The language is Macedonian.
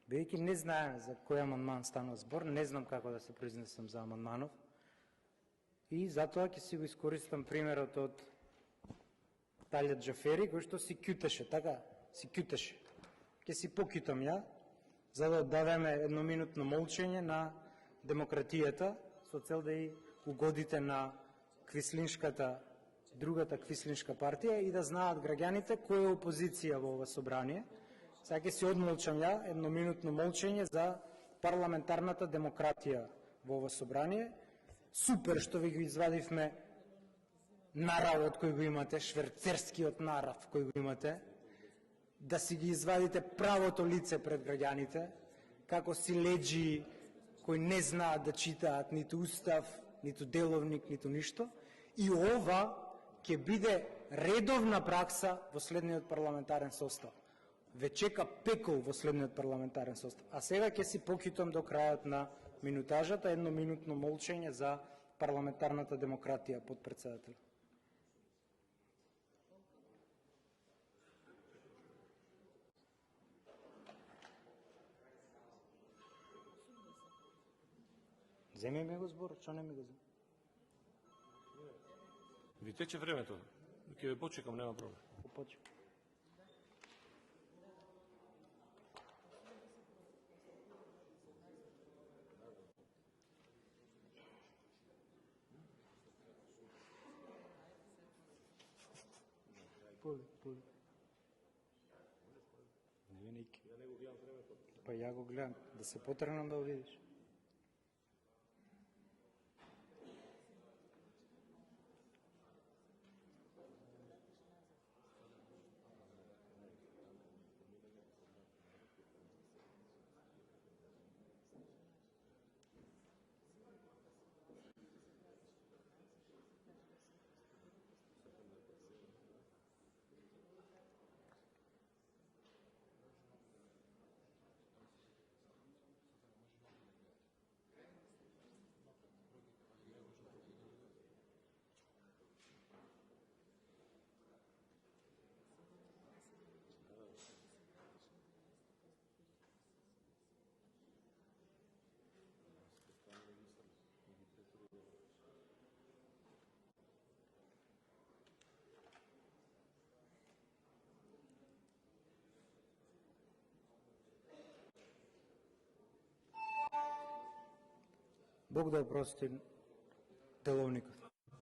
Бидејќи не знаем за кој амандман станува збор, не знам како да се произнесам за амандманов и затоа ќе си го искористам примерот од Талјат Џафери, кој што си кјутеше, така? Си кјутеше. Ќе си покјутам ја, за да дадеме едноминутно молчење на демократијата, со цел да и угодите на квислиншката, другата квислиншка партија и да знаат граѓаните кој е опозиција во ова собрание. Сега ќе си одмолчам ја едноминутно молчење за парламентарната демократија во ова собрание. Супер што ви го извадивме наравот кој го имате, шверцерскиот нарав кој го имате, да си ги извадите правото лице пред граѓаните, како си леджи кои не знаат да читаат ниту устав, ниту деловник, ниту ништо. И ова ќе биде редовна пракса во следниот парламентарен состав. Ве чека пекол во следниот парламентарен состав. А сега ќе си покитам до крајот на минутажата едноминутно молчење за парламентарната демократија, подпредседател. Земи ми го збор, што не ми го земи? Ви тече времето. Ќе ве почекам, нема проблем. Почекам. Поли. Не ви ники. Ја не го гледам времето. Па ја го гледам, да се потргнам да го видиш. Бог да опрости деловникот.